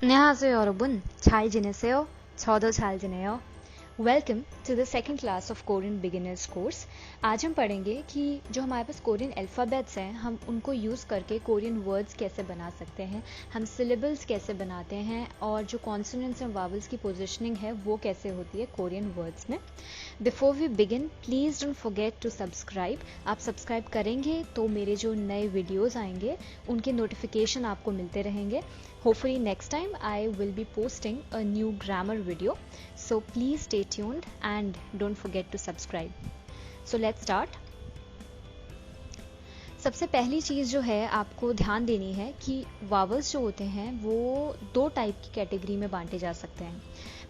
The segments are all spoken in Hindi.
안녕하세요 여러분. 잘 지내세요? 저도 잘 지내요. Welcome to the second class of Korean beginners course. आज हम पढ़ेंगे कि जो हमारे पास कोरियन अल्फ़ाबेट्स हैं हम उनको यूज़ करके कोरियन वर्ड्स कैसे बना सकते हैं, हम सिलेबल्स कैसे बनाते हैं और जो कॉन्सोनेंट्स और वावल्स की पोजीशनिंग है वो कैसे होती है कोरियन वर्ड्स में। Before we begin please don't forget to subscribe. आप सब्सक्राइब करेंगे तो मेरे जो नए वीडियोज़ आएंगे उनके नोटिफिकेशन आपको मिलते रहेंगे। Hopefully next time I will be posting a new grammar video, so please stay tuned and don't forget to subscribe. So let's start. सबसे पहली चीज़ जो है आपको ध्यान देनी है कि वावल्स जो होते हैं वो दो टाइप की कैटेगरी में बांटे जा सकते हैं।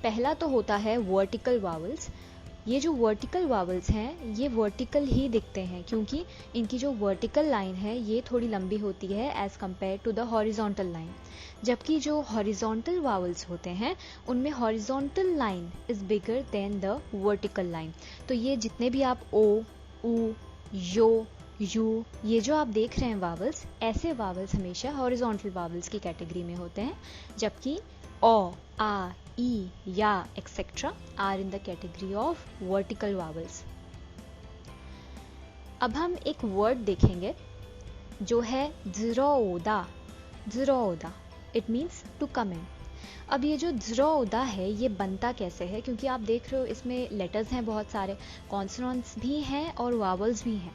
पहला तो होता है वर्टिकल वावल्स। ये जो वर्टिकल वावल्स हैं ये वर्टिकल ही दिखते हैं क्योंकि इनकी जो वर्टिकल लाइन है ये थोड़ी लंबी होती है as compare to the horizontal line, जबकि जो हॉरिजॉन्टल वावल्स होते हैं उनमें horizontal line is bigger than the vertical line. तो ये जितने भी आप ओ, ऊ, यो, यू ये जो आप देख रहे हैं वावल्स, ऐसे वावल्स हमेशा हॉरिजॉन्टल वावल्स की कैटेगरी में होते हैं, जबकि ओ, आ, ई, या etcetera are in the category of vertical vowels. अब हम एक वर्ड देखेंगे जो है ज़रोदा। ज़रोदा it means to come in. अब ये जो ज़रोदा है ये बनता कैसे है, क्योंकि आप देख रहे हो इसमें लेटर्स हैं बहुत सारे, कॉन्सोनेंट्स भी हैं और वावल्स भी हैं।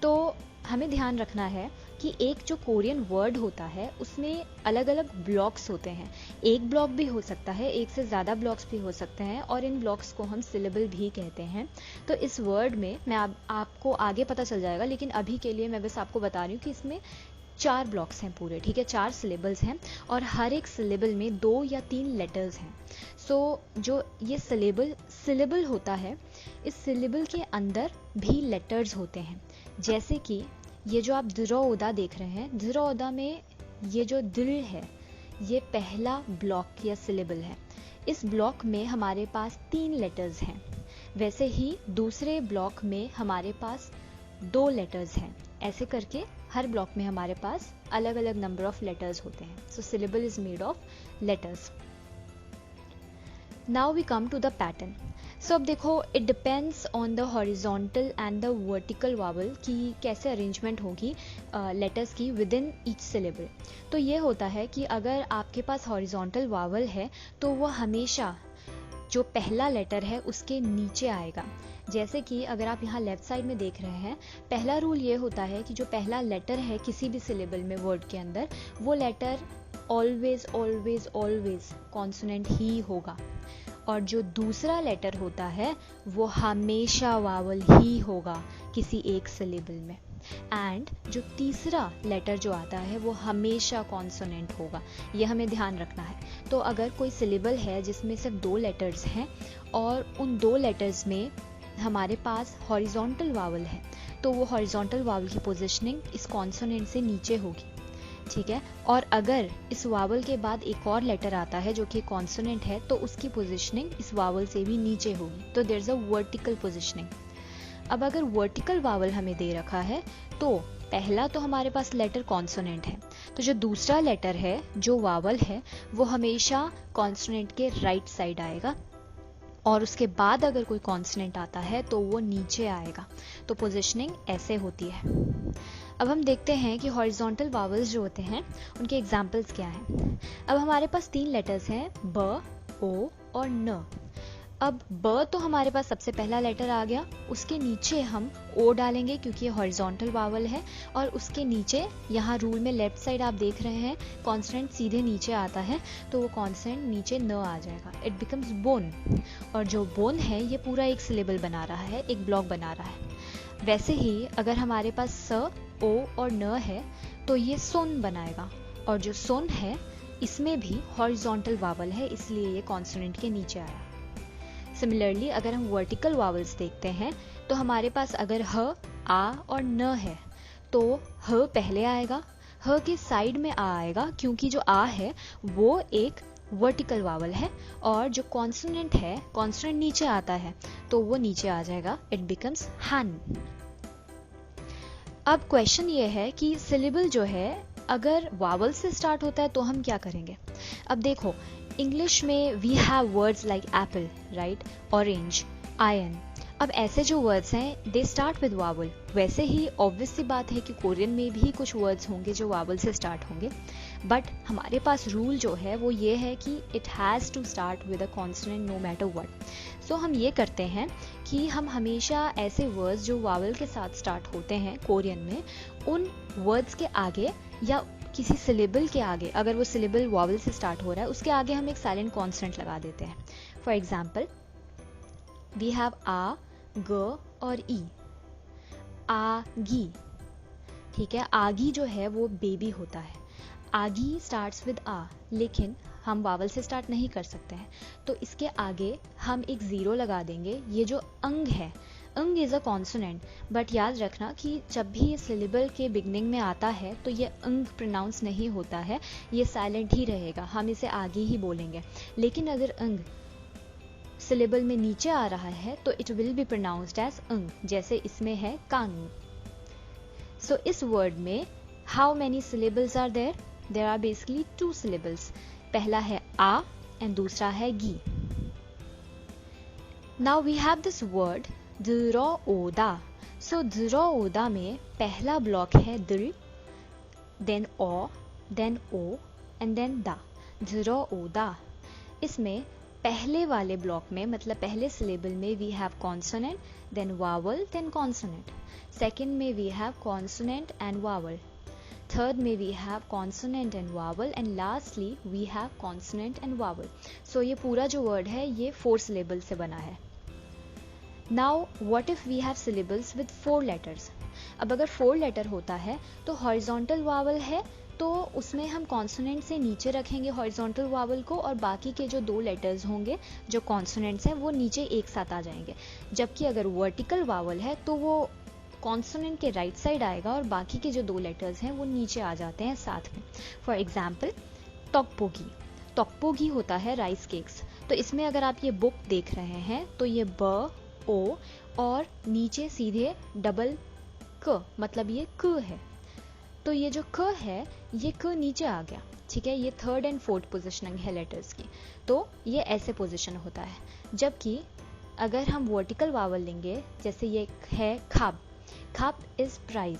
तो हमें ध्यान रखना है कि एक जो कोरियन वर्ड होता है उसमें अलग अलग ब्लॉक्स होते हैं। एक ब्लॉक भी हो सकता है, एक से ज़्यादा ब्लॉक्स भी हो सकते हैं और इन ब्लॉक्स को हम सिलेबल भी कहते हैं। तो इस वर्ड में मैं आपको आगे पता चल जाएगा, लेकिन अभी के लिए मैं बस आपको बता रही हूँ कि इसमें 4 ब्लॉक्स हैं पूरे, ठीक है, 4 सिलेबल्स हैं और हर एक सिलेबल में 2 या 3 लेटर्स हैं। सो जो ये सिलेबल होता है, इस सिलेबल के अंदर भी लेटर्स होते हैं। जैसे कि ये जो आप ज़रोदा देख रहे हैं, ज़रोदा में ये जो दिल है ये पहला ब्लॉक या सिलेबल है। इस ब्लॉक में हमारे पास 3 लेटर्स हैं। वैसे ही दूसरे ब्लॉक में हमारे पास 2 लेटर्स हैं। ऐसे करके हर ब्लॉक में हमारे पास अलग अलग नंबर ऑफ लेटर्स होते हैं। So syllable is made of letters. Now we come to the pattern. So अब देखो, it depends on the horizontal and the vertical vowel कि कैसे अरेंजमेंट होगी लेटर्स की विद इन ईच सिलेबल। तो ये होता है कि अगर आपके पास हॉरिजॉन्टल वावल है तो वो हमेशा जो पहला लेटर है उसके नीचे आएगा। जैसे कि अगर आप यहाँ लेफ्ट साइड में देख रहे हैं, पहला रूल ये होता है कि जो पहला लेटर है किसी भी सिलेबल में वर्ड के अंदर, वो letter always always always consonant ही होगा, और जो दूसरा लेटर होता है वो हमेशा वावल ही होगा किसी एक सिलेबल में, एंड जो तीसरा लेटर जो आता है वो हमेशा कॉन्सोनेंट होगा। ये हमें ध्यान रखना है। तो अगर कोई सिलेबल है जिसमें सिर्फ 2 लेटर्स हैं और उन 2 लेटर्स में हमारे पास हॉरिजॉन्टल वावल है, तो वो हॉरिजॉन्टल वावल की पोजीशनिंग इस कॉन्सोनेंट से नीचे होगी, ठीक है। और अगर इस वावल के बाद एक और लेटर आता है जो कि कॉन्सोनेंट है, तो उसकी पोजीशनिंग इस वावल से भी नीचे होगी। तो there is a vertical positioning. अब अगर वर्टिकल वावल हमें दे रखा है तो पहला तो हमारे पास लेटर कॉन्सोनेंट है, तो जो दूसरा लेटर है जो वावल है वो हमेशा कॉन्सोनेंट के राइट साइड आएगा, और उसके बाद अगर कोई कॉन्सोनेंट आता है तो वो नीचे आएगा। तो पोजीशनिंग ऐसे होती है। अब हम देखते हैं कि हॉरिजॉन्टल वावल्स जो होते हैं उनके एग्जाम्पल्स क्या हैं। अब हमारे पास 3 लेटर्स हैं, ब, ओ और न। अब ब तो हमारे पास सबसे पहला लेटर आ गया, उसके नीचे हम ओ डालेंगे क्योंकि ये हॉरिजॉन्टल वावल है, और उसके नीचे यहाँ रूल में लेफ्ट साइड आप देख रहे हैं कॉन्सोनेंट सीधे नीचे आता है, तो वो कॉन्सोनेंट नीचे न आ जाएगा, इट बिकम्स बोन। और जो बोन है ये पूरा एक सिलेबल बना रहा है, एक ब्लॉक बना रहा है। वैसे ही अगर हमारे पास स, ओ और न है तो ये सोन बनाएगा, और जो सोन है इसमें भी हॉरिजॉन्टल वावल है, इसलिए ये कॉन्सोनेंट के नीचे आया। सिमिलरली अगर हम वर्टिकल वावल्स देखते हैं तो हमारे पास अगर ह, आ और न है तो ह पहले आएगा, ह के साइड में आ आएगा क्योंकि जो आ है वो एक वर्टिकल वावल है, और जो कॉन्सोनेंट है, कॉन्सोनेंट नीचे आता है तो वो नीचे आ जाएगा, इट बिकम्स हन। अब क्वेश्चन ये है कि सिलेबल जो है अगर वावल से स्टार्ट होता है तो हम क्या करेंगे? अब देखो, इंग्लिश में we have words like apple, right, orange, iron. अब ऐसे जो वर्ड्स हैं दे स्टार्ट विद वावल। वैसे ही ऑब्वियस सी बात है कि कोरियन में भी कुछ वर्ड्स होंगे जो वावल से स्टार्ट होंगे, बट हमारे पास रूल जो है वो ये है कि it has to start with a consonant no matter what. So हम ये करते हैं कि हम हमेशा ऐसे वर्ड्स जो वावल के साथ स्टार्ट होते हैं कोरियन में, उन वर्ड्स के आगे या किसी सिलेबल के आगे, अगर वो सिलेबल वावल से स्टार्ट हो रहा है उसके आगे हम एक साइलेंट कॉन्सोनेंट लगा देते हैं। फॉर एग्जाम्पल वी हैव आ, ग और ई। आगी, ठीक है, आगी जो है वो बेबी होता है। आगी स्टार्ट्स विद आ, लेकिन हम वावल से स्टार्ट नहीं कर सकते हैं, तो इसके आगे हम एक ज़ीरो लगा देंगे। ये जो अंग है, अंग इज़ अ कॉन्सोनेंट, बट याद रखना कि जब भी ये सिलेबल के बिगनिंग में आता है तो ये अंग प्रोनाउंस नहीं होता है, ये साइलेंट ही रहेगा, हम इसे आगे ही बोलेंगे। लेकिन अगर अंग सिलेबल में नीचे आ रहा है तो it will be pronounced as अंग, जैसे इसमें है कांग। सो इस वर्ड में how many syllables are there? There are basically 2 syllables. पहला है आ एंड दूसरा है गी। Now we have this word द्रोओदा। सो द्रोओदा में पहला ब्लॉक है द्र, देन ओ, देन ओ एंड देन दा। द्रोओदा। इसमें पहले वाले ब्लॉक में, मतलब पहले सिलेबल में we have consonant, then vowel, then consonant. Second में we have consonant and vowel. Third में we have consonant and vowel, and lastly we have consonant and vowel. So ये पूरा जो वर्ड है ये 4 सिलेबल से बना है। Now what if we have syllables with 4 letters? अब अगर 4 लेटर होता है तो हॉरिजॉन्टल वावल है तो उसमें हम कॉन्सोनेंट से नीचे रखेंगे हॉरिजॉन्टल वावल को, और बाकी के जो 2 लेटर्स होंगे जो कॉन्सोनेंट्स हैं वो नीचे एक साथ आ जाएंगे। जबकि अगर वर्टिकल वावल है तो वो कॉन्सोनेंट के राइट साइड आएगा और बाकी के जो 2 लेटर्स हैं वो नीचे आ जाते हैं साथ में। For example टॉकपोगी। टॉकपोगी होता है राइस केक्स। तो इसमें अगर आप ये बुक देख रहे हैं तो ये ब, ओ और नीचे सीधे डबल क, मतलब ये क है। तो ये जो क है ये क नीचे आ गया, ठीक है, ये 3rd एंड 4th पोजिशनिंग है लेटर्स की, तो ये ऐसे पोजिशन होता है। जबकि अगर हम वर्टिकल वावल लेंगे, जैसे ये है खाब, खाब इज प्राइज,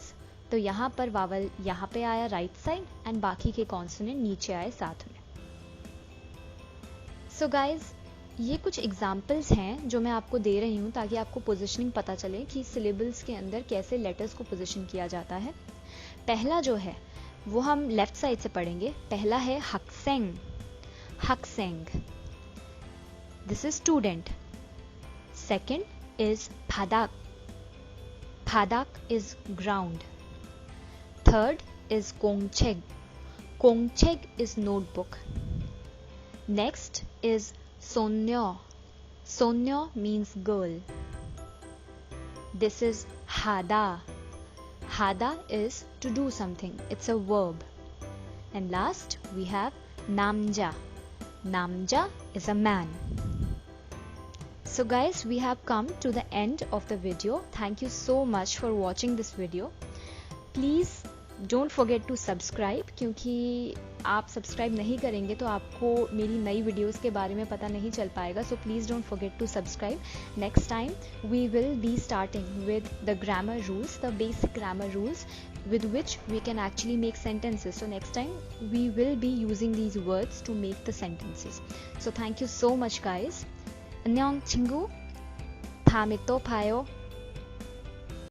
तो यहाँ पर वावल यहाँ पे आया राइट साइड एंड बाकी के कॉन्सोनेंट नीचे आए साथ में। सो गाइज, ये कुछ एग्जाम्पल्स हैं जो मैं आपको दे रही हूँ ताकि आपको पोजिशनिंग पता चले कि सिलेबल्स के अंदर कैसे लेटर्स को पोजिशन किया जाता है। पहला जो है वो हम लेफ्ट साइड से पढ़ेंगे। पहला है हक्सेंग, हक्सेंग, this is student. Second is फादाक, फादाक इज ग्राउंड। थर्ड इज कोंगचेग, कोंगचेग इज नोटबुक। नेक्स्ट इज सोन्यो, सोन्यो मीन्स गर्ल। दिस इज हादा, hada is to do something, it's a verb. And last we have namja, namja is a man. So guys, we have come to the end of the video. Thank you so much for watching this video. Please don't forget to subscribe, क्योंकि आप सब्सक्राइब नहीं करेंगे तो आपको मेरी नई वीडियोस के बारे में पता नहीं चल पाएगा. So please don't forget to subscribe. Next time we will be starting with the grammar rules, the basic grammar rules with which we can actually make sentences. So next time we will be using these words to make the sentences. So thank you so much guys. 안녕 친구. 다음에 또 봐요.